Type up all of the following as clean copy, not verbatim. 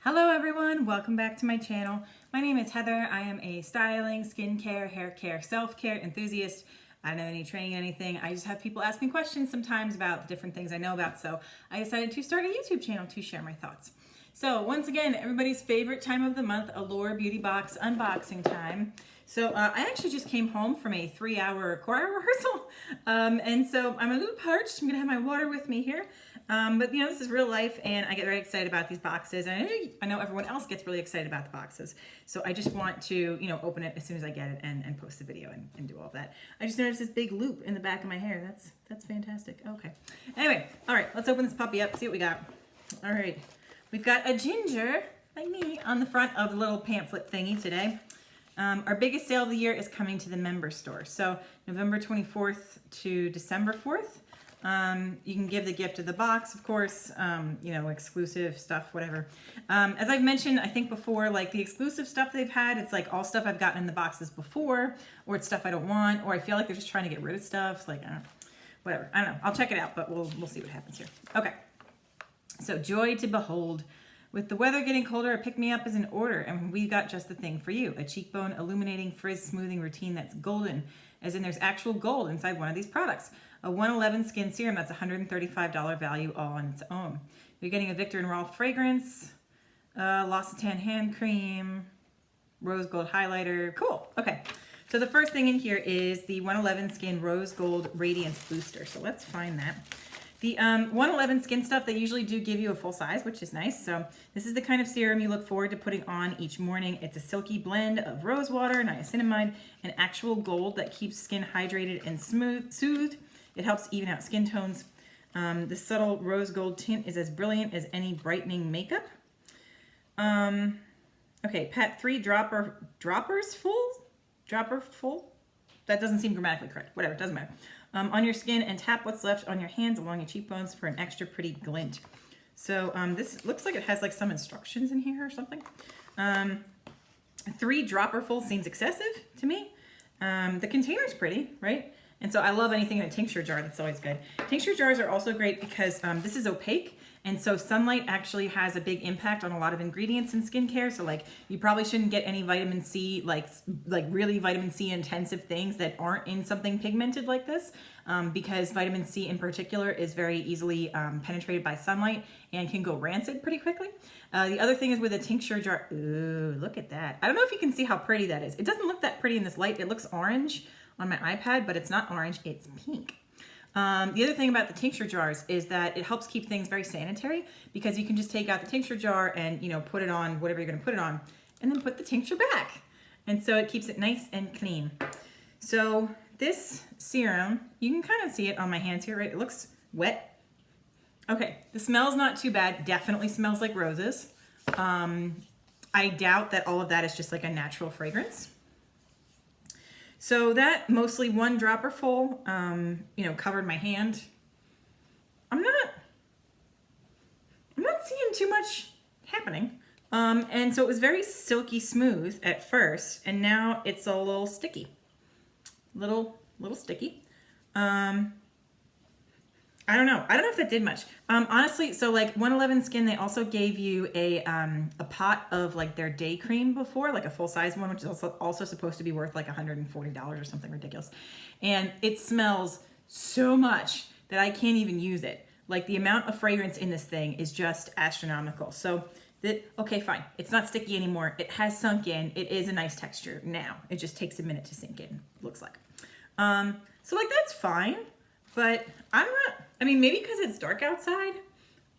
Hello everyone, welcome back to my channel. My name is Heather. I am a styling, skincare, hair care, self-care enthusiast. I don't have any training, anything. I just have people ask me questions sometimes about the different things I know about, so I decided to start a YouTube channel to share my thoughts. So once again, everybody's favorite time of the month, Allure Beauty Box unboxing time. So I actually just came home from a 3-hour choir rehearsal, and so I'm a little parched. I'm gonna have my water with me here. But you know, this is real life and I get very excited about these boxes, and I know everyone else gets really excited about the boxes. So I just want to, you know, open it as soon as I get it and post the video and do all of that. I just noticed this big loop in the back of my hair. That's fantastic. Okay. Anyway, all right, let's open this puppy up, see what we got. All right, we've got a ginger, like me, on the front of the little pamphlet thingy today. Our biggest sale of the year is coming to the member store. So November 24th to December 4th. You can give the gift of the box, of course, you know, exclusive stuff, whatever. As I've mentioned, I think before, like the exclusive stuff they've had, it's like all stuff I've gotten in the boxes before, or it's stuff I don't want, or I feel like they're just trying to get rid of stuff. It's like, whatever. I don't know. I'll check it out, but we'll see what happens here. Okay. So joy to behold. With the weather getting colder, a pick-me-up is in order, and we got just the thing for you. A cheekbone illuminating frizz smoothing routine that's golden, as in there's actual gold inside one of these products. A 111 skin serum that's $135 value all on its own. You're getting a Viktor and Rolf fragrance, L'Occitane hand cream, rose gold highlighter. Cool. Okay. So the first thing in here is the 111 Skin Rose Gold Radiance Booster. So let's find that. The 111 Skin stuff, they usually do give you a full size, which is nice. So this is the kind of serum you look forward to putting on each morning. It's a silky blend of rose water, niacinamide, and actual gold that keeps skin hydrated and soothed. It helps even out skin tones. The subtle rose gold tint is as brilliant as any brightening makeup. Okay, pat 3 droppers full? Dropper full? That doesn't seem grammatically correct. Whatever, it doesn't matter. On your skin, and tap what's left on your hands along your cheekbones for an extra pretty glint. So this looks like it has like some instructions in here or something. 3 dropper full seems excessive to me. The container's pretty, right? And so I love anything in a tincture jar. That's always good. Tincture jars are also great because this is opaque. And so sunlight actually has a big impact on a lot of ingredients in skincare. So like you probably shouldn't get any vitamin C, like really vitamin C intensive things that aren't in something pigmented like this, because vitamin C in particular is very easily penetrated by sunlight and can go rancid pretty quickly. The other thing is with a tincture jar, ooh, look at that. I don't know if you can see how pretty that is. It doesn't look that pretty in this light. It looks orange on my iPad, but it's not orange, it's pink. The other thing about the tincture jars is that it helps keep things very sanitary, because you can just take out the tincture jar and, you know, put it on whatever you're going to put it on, and then put the tincture back. And so it keeps it nice and clean. So this serum, you can kind of see it on my hands here, right? It looks wet. Okay, the smell's not too bad. Definitely smells like roses. I doubt that all of that is just like a natural fragrance. So that mostly 1 dropper full, you know, covered my hand. I'm not seeing too much happening. And so it was very silky smooth at first, and now it's a little sticky, little sticky. I don't know if that did much. Honestly, so like 111 Skin, they also gave you a pot of like their day cream before, like a full size one, which is also supposed to be worth like $140 or something ridiculous. And it smells so much that I can't even use it. Like the amount of fragrance in this thing is just astronomical. So okay, fine. It's not sticky anymore. It has sunk in. It is a nice texture now. It just takes a minute to sink in, looks like. So like that's fine, but I mean, maybe because it's dark outside,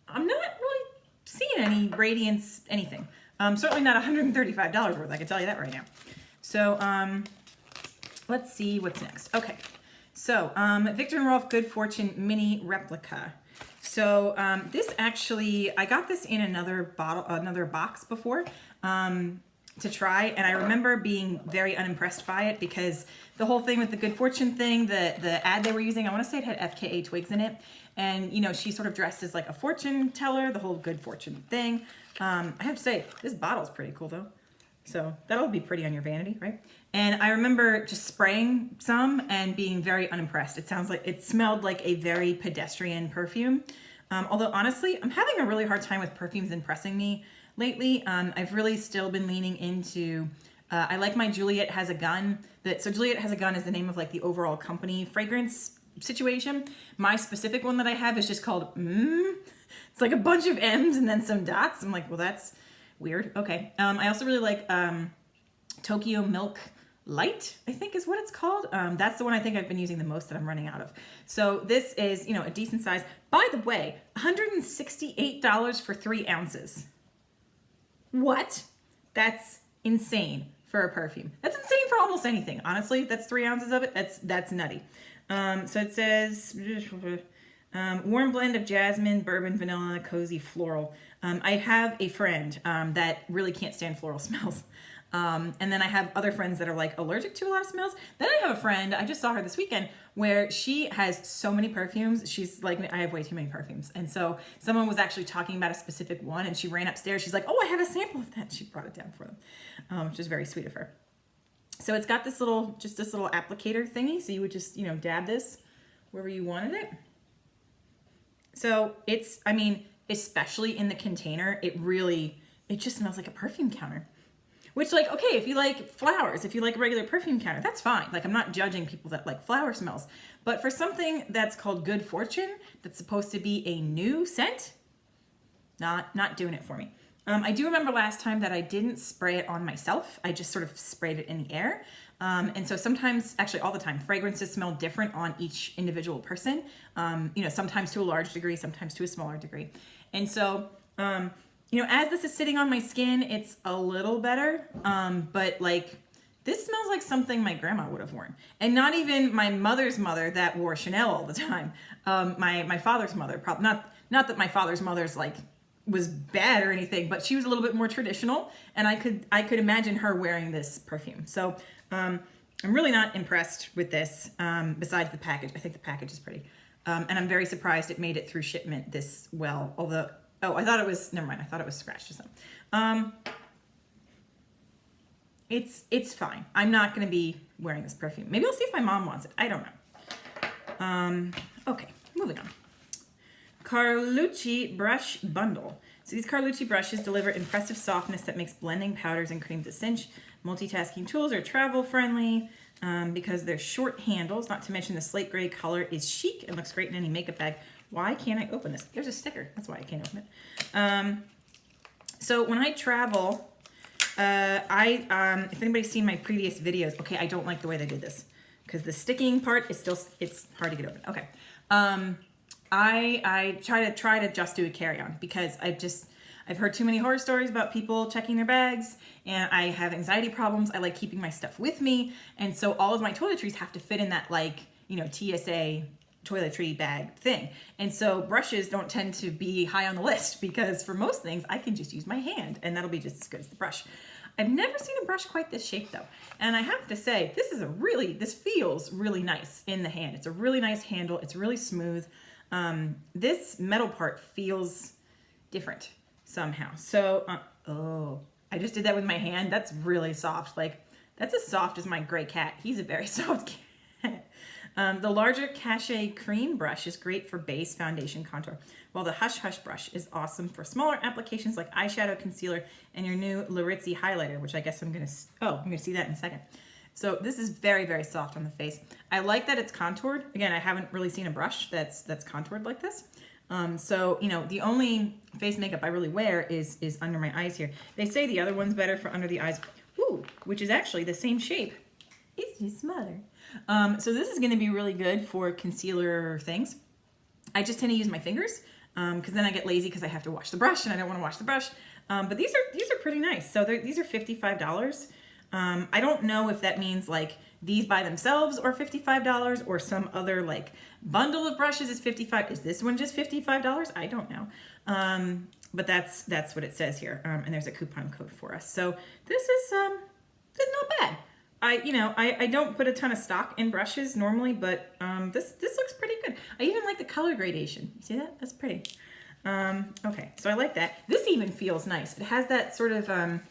I'm not really seeing any radiance, anything. Certainly not $135 worth, I can tell you that right now. So let's see what's next. Okay, so Viktor and Rolf Good Fortune Mini Replica. So this actually, I got this in another box before to try, and I remember being very unimpressed by it, because the whole thing with the Good Fortune thing, the ad they were using, I want to say it had FKA twigs in it, and you know, she's sort of dressed as like a fortune teller, the whole Good Fortune thing. I have to say, this bottle's pretty cool though, so that'll be pretty on your vanity, right? And I remember just spraying some and being very unimpressed. It smelled like a very pedestrian perfume. Although honestly, I'm having a really hard time with perfumes impressing me lately. I've really still been leaning into, I like my Juliet Has a Gun. So Juliet Has a Gun is the name of like the overall company fragrance situation. My specific one that I have is just called It's like a bunch of M's and then some dots. I'm like, well, that's weird. Okay. I also really like Tokyo Milk Light, I think is what it's called. That's the one I think I've been using the most that I'm running out of. So this is, a decent size. By the way, $168 for 3 ounces. What? That's insane for a perfume. That's insane for almost anything. Honestly, that's 3 ounces of it. That's nutty. So it says warm blend of jasmine, bourbon, vanilla, cozy floral. I have a friend that really can't stand floral smells. And then I have other friends that are like allergic to a lot of smells. Then I have a friend, I just saw her this weekend, where she has so many perfumes. She's like, I have way too many perfumes. And so someone was actually talking about a specific one and she ran upstairs. She's like, oh, I have a sample of that. She brought it down for them, which is very sweet of her. So it's got this little applicator thingy. So you would just, dab this wherever you wanted it. So it's, especially in the container, it just smells like a perfume counter. Which, like, okay, if you like flowers, if you like a regular perfume counter, that's fine. Like, I'm not judging people that like flower smells. But for something that's called Good Fortune, that's supposed to be a new scent, not doing it for me. I do remember last time that I didn't spray it on myself. I just sort of sprayed it in the air. And so sometimes, actually all the time, fragrances smell different on each individual person. Sometimes to a large degree, sometimes to a smaller degree. And so, as this is sitting on my skin, it's a little better. But like, this smells like something my grandma would have worn. And not even my mother's mother that wore Chanel all the time. My father's mother, probably not that my father's mother's like, was bad or anything, but she was a little bit more traditional, and I could imagine her wearing this perfume. So I'm really not impressed with this, besides the package. I think the package is pretty. And I'm very surprised it made it through shipment this well, although, I thought it was, never mind, I thought it was scratched or something. It's fine. I'm not going to be wearing this perfume. Maybe I'll see if my mom wants it. I don't know. Okay, moving on. Carlucci Brush Bundle. So these Carlucci brushes deliver impressive softness that makes blending powders and creams a cinch. Multitasking tools are travel friendly because they're short handles, not to mention the slate gray color is chic and looks great in any makeup bag. Why can't I open this? There's a sticker. That's why I can't open it. So when I travel, if anybody's seen my previous videos, okay, I don't like the way they did this because the sticking part is still, it's hard to get open. Okay. I try to just do a carry-on because I've heard too many horror stories about people checking their bags, and I have anxiety problems. I like keeping my stuff with me, and so all of my toiletries have to fit in that TSA toiletry bag thing. And so brushes don't tend to be high on the list because for most things I can just use my hand and that'll be just as good as the brush. I've never seen a brush quite this shape though. And I have to say, this feels really nice in the hand. It's a really nice handle. It's really smooth. This metal part feels different somehow. So, I just did that with my hand. That's really soft. Like, that's as soft as my gray cat. He's a very soft cat. The larger Cachet Cream brush is great for base, foundation, contour, while the Hush Hush brush is awesome for smaller applications like eyeshadow, concealer, and your new Larizzi highlighter, which I guess I'm going to see that in a second. So this is very, very soft on the face. I like that it's contoured. Again, I haven't really seen a brush that's contoured like this. So, the only face makeup I really wear is under my eyes here. They say the other one's better for under the eyes, which is actually the same shape. It's just smaller. So this is going to be really good for concealer things. I just tend to use my fingers because then I get lazy because I have to wash the brush and I don't want to wash the brush. But these are pretty nice. So these are $55. I don't know if that means like these by themselves are $55 or some other like bundle of brushes is $55. Is this one just $55? I don't know. But that's what it says here. And there's a coupon code for us. So this is not bad. I don't put a ton of stock in brushes normally, but this looks pretty good. I even like the color gradation. You see that? That's pretty. Okay, so I like that. This even feels nice. It has that sort of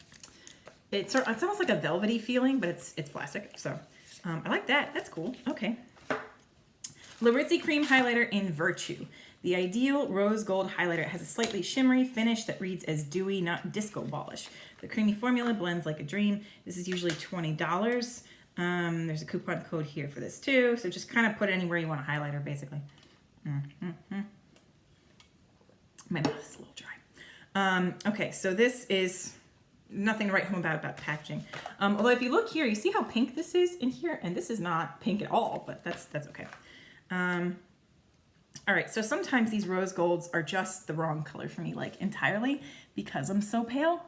it's almost like a velvety feeling, but it's plastic. So I like that. That's cool. Okay. Larizzi Cream Highlighter in Virtue. The ideal rose gold highlighter. It has a slightly shimmery finish that reads as dewy, not disco ballish. The creamy formula blends like a dream. This is usually $20. There's a coupon code here for this too. So just kind of put it anywhere you want a highlighter, basically. My mouth is a little dry. Okay, so this is nothing to write home about packaging. Although if you look here, you see how pink this is in here? And this is not pink at all, but that's okay. All right, so sometimes these rose golds are just the wrong color for me, like entirely, because I'm so pale.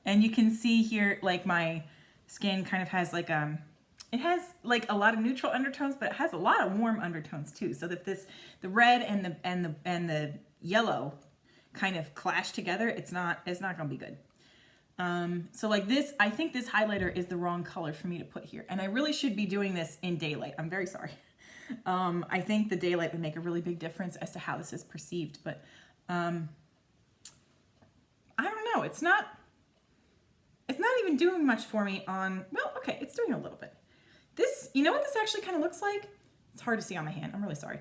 And you can see here, like my skin kind of has like, it has like a lot of neutral undertones, but it has a lot of warm undertones too. So that the red and the yellow kind of clash together, it's not gonna be good. So like this, I think this highlighter is the wrong color for me to put here. And I really should be doing this in daylight. I'm very sorry. I think the daylight would make a really big difference as to how this is perceived, but I don't know. It's not even doing much for me on, well, okay, it's doing a little bit. This, you know what this actually kind of looks like? It's hard to see on my hand. I'm really sorry.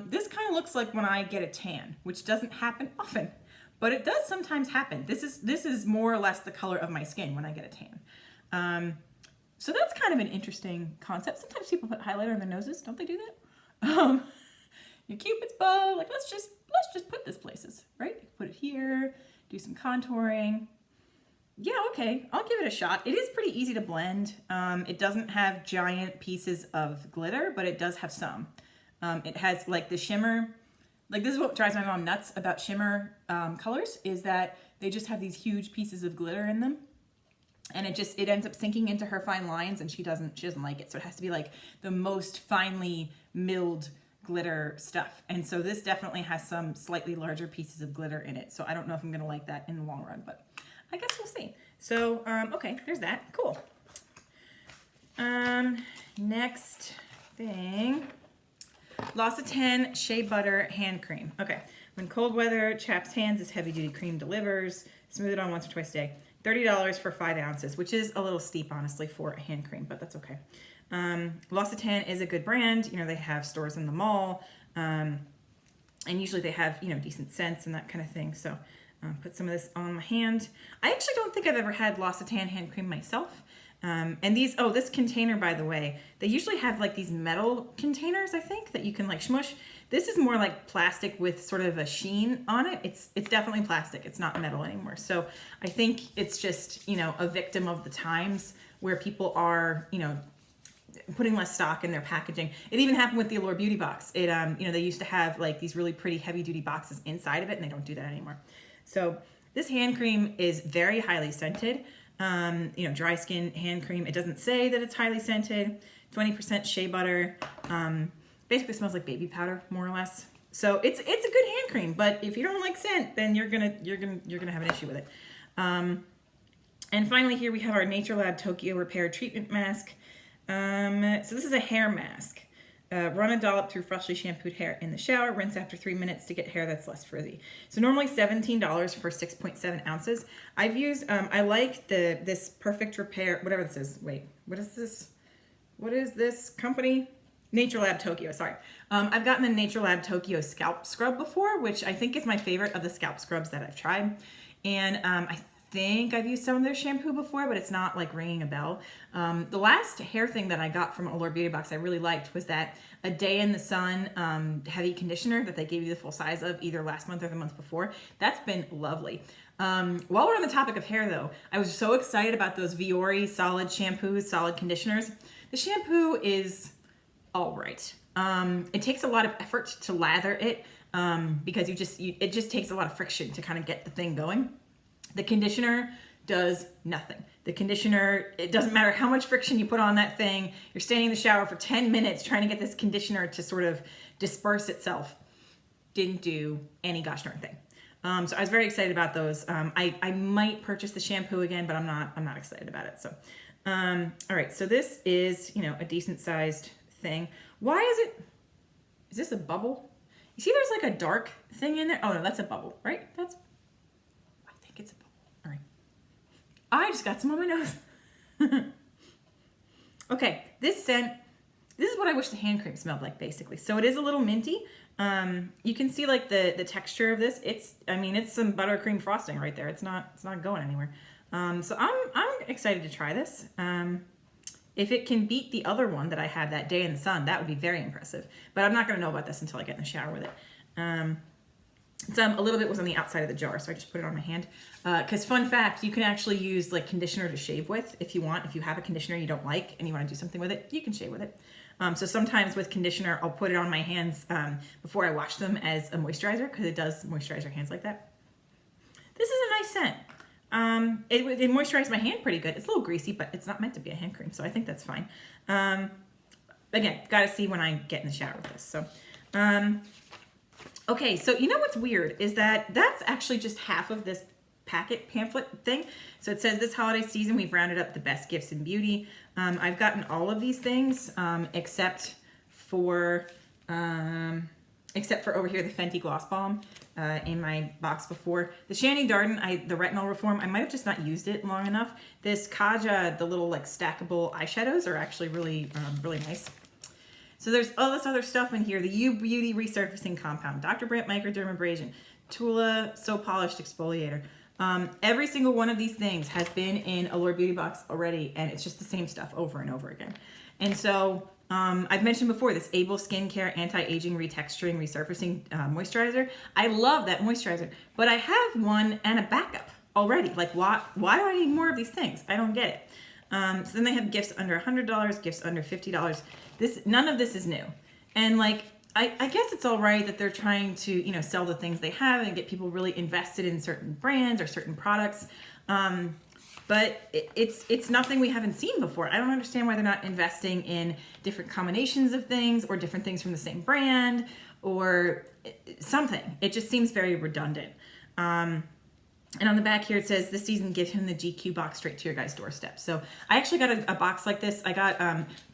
This kind of looks like when I get a tan, which doesn't happen often, but it does sometimes happen. This is more or less the color of my skin when I get a tan. So that's kind of an interesting concept. Sometimes people put highlighter on their noses. Don't they do that? Your Cupid's bow, like let's just put this places, right? You can put it here, do some contouring. Yeah, okay, I'll give it a shot. It is pretty easy to blend. It doesn't have giant pieces of glitter, but it does have some. It has like the shimmer, like this is what drives my mom nuts about shimmer colors, is that they just have these huge pieces of glitter in them. And it ends up sinking into her fine lines, and she doesn't like it. So it has to be like the most finely milled glitter stuff. And so this definitely has some slightly larger pieces of glitter in it. So I don't know if I'm gonna like that in the long run, but I guess we'll see. So, okay, there's that, cool. Next thing, L'Occitane Shea Butter Hand Cream. Okay, when cold weather chaps hands, this heavy duty cream delivers. Smooth it on once or twice a day. $30 for 5 ounces, which is a little steep, honestly, for a hand cream, but that's okay. L'Occitane is a good brand. You know, they have stores in the mall, and usually they have, you know, decent scents and that kind of thing. So put some of this on my hand. I actually don't think I've ever had L'Occitane hand cream myself. And these, oh, this container, by the way, they usually have like these metal containers, I think, that you can like smush. This is more like plastic with sort of a sheen on it. It's definitely plastic. It's not metal anymore. So I think it's just, you know, a victim of the times where people are, you know, putting less stock in their packaging. It even happened with the Allure Beauty Box. It, you know, they used to have like these really pretty heavy duty boxes inside of it, and they don't do that anymore. So this hand cream is very highly scented. You know, dry skin hand cream. It doesn't say that it's highly scented. 20% shea butter. Basically smells like baby powder, more or less. So it's a good hand cream, but if you don't like scent, then you're gonna have an issue with it. And finally, here we have our Nature Lab Tokyo Repair Treatment Mask. So this is a hair mask. Run a dollop through freshly shampooed hair in the shower. Rinse after 3 minutes to get hair that's less frizzy. So normally $17 for 6.7 ounces. I've used, I like this Perfect Repair, whatever this is. Wait, what is this? What is this company? Nature Lab Tokyo, sorry. I've gotten the Nature Lab Tokyo Scalp Scrub before, which I think is my favorite of the scalp scrubs that I've tried. And I think I've used some of their shampoo before, but it's not like ringing a bell. The last hair thing that I got from Allure Beauty Box I really liked was that A Day in the Sun heavy conditioner that they gave you the full size of either last month or the month before. That's been lovely. While we're on the topic of hair though, I was so excited about those Viore solid shampoos, solid conditioners. The shampoo is all right. It takes a lot of effort to lather it because it just takes a lot of friction to kind of get the thing going. The conditioner does nothing. The conditioner, it doesn't matter how much friction you put on that thing. You're standing in the shower for 10 minutes trying to get this conditioner to sort of disperse itself. Didn't do any gosh darn thing. So I was very excited about those. I might purchase the shampoo again, but I'm not excited about it. So, all right. So this is, you know, a decent sized thing. Why is this a bubble? You see there's like a dark thing in there? Oh no, that's a bubble, right? I think it's a bubble. All right. I just got some on my nose. Okay, this This is what I wish the hand cream smelled like, basically. So it is a little minty. You can see like the texture of this. It's some buttercream frosting right there. It's not going anywhere. So I'm excited to try this. If it can beat the other one that I had that day in the sun, that would be very impressive. But I'm not going to know about this until I get in the shower with it. A little bit was on the outside of the jar, so I just put it on my hand. Because fun fact, you can actually use like conditioner to shave with if you want. If you have a conditioner you don't like and you want to do something with it, you can shave with it. So sometimes with conditioner, I'll put it on my hands before I wash them as a moisturizer, because it does moisturize your hands like that. This is a nice scent. It moisturized my hand pretty good. It's a little greasy, but it's not meant to be a hand cream, so I think that's fine. Again, got to see when I get in the shower with this. So, okay, so you know what's weird is that that's actually just half of this pamphlet thing. So it says this holiday season, we've rounded up the best gifts in beauty. I've gotten all of these things except for over here, the Fenty Gloss Balm in my box before. The Shandy Darden, the Retinol Reform, I might have just not used it long enough. This Kaja, the little like stackable eyeshadows are actually really nice. So there's all this other stuff in here. The U Beauty Resurfacing Compound, Dr. Brandt Microdermabrasion, Tula So Polished Exfoliator. Every single one of these things has been in Allure Beauty Box already, and it's just the same stuff over and over again. And so I've mentioned before this Able Skincare Anti-Aging Retexturing Resurfacing Moisturizer. I love that moisturizer, but I have one and a backup already. Like, why do I need more of these things? I don't get it. So then they have gifts under $100, gifts under $50. None of this is new. And like, I guess it's all right that they're trying to, sell the things they have and get people really invested in certain brands or certain products. But it's nothing we haven't seen before. I don't understand why they're not investing in different combinations of things or different things from the same brand or something. It just seems very redundant. And on the back here, it says, this season, give him the GQ box straight to your guys' doorstep. So I actually got a box like this. I got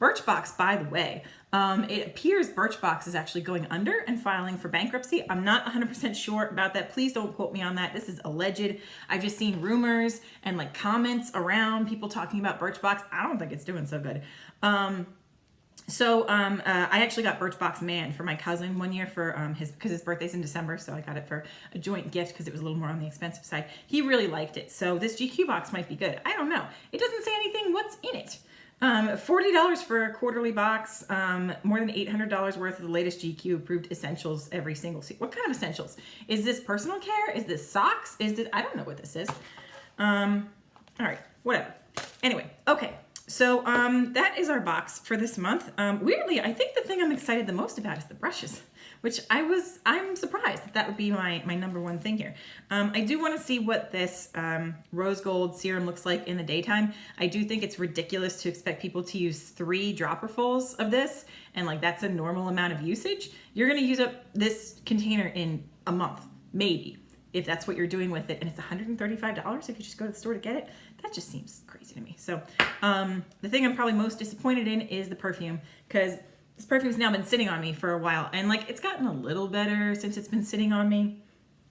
Birchbox, by the way. It appears Birchbox is actually going under and filing for bankruptcy. I'm not 100% sure about that. Please don't quote me on that. This is alleged. I've just seen rumors and like comments around people talking about Birchbox. I don't think it's doing so good. I actually got Birchbox Man for my cousin one year for because his birthday's in December, so I got it for a joint gift because it was a little more on the expensive side. He really liked it, so this GQ box might be good. I don't know. It doesn't say anything what's in it. $40 for a quarterly box, more than $800 worth of the latest GQ approved essentials every single season. What kind of essentials? Is this personal care? Is this socks? Is this, I don't know what this is. All right, whatever. Anyway, okay. So that is our box for this month. Weirdly, I think the thing I'm excited the most about is the brushes, which I'm surprised that would be my number one thing here. I do want to see what this rose gold serum looks like in the daytime. I do think it's ridiculous to expect people to use 3 dropperfuls of this, and like that's a normal amount of usage. You're going to use up this container in a month, maybe, if that's what you're doing with it, and it's $135 if you just go to the store to get it. That just seems crazy to me. So the thing I'm probably most disappointed in is the perfume, because this perfume's now been sitting on me for a while, and like it's gotten a little better since it's been sitting on me,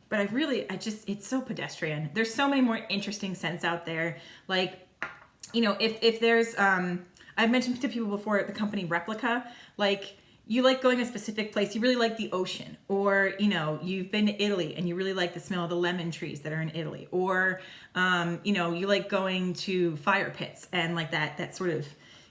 but it's so pedestrian. There's so many more interesting scents out there. Like, if there's, I've mentioned to people before, the company Replica, like, you like going to a specific place, you really like the ocean, or, you've been to Italy and you really like the smell of the lemon trees that are in Italy, or, you like going to fire pits and like that sort of,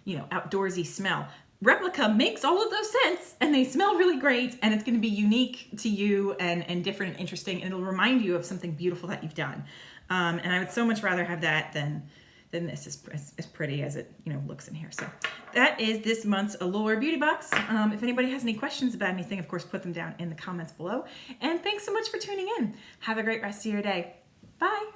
outdoorsy smell. Replica makes all of those scents and they smell really great, and it's going to be unique to you and different and interesting, and it'll remind you of something beautiful that you've done. And I would so much rather have that than this is as pretty as it looks in here. So that is this month's Allure Beauty Box. If anybody has any questions about anything, of course, put them down in the comments below. And thanks so much for tuning in. Have a great rest of your day. Bye.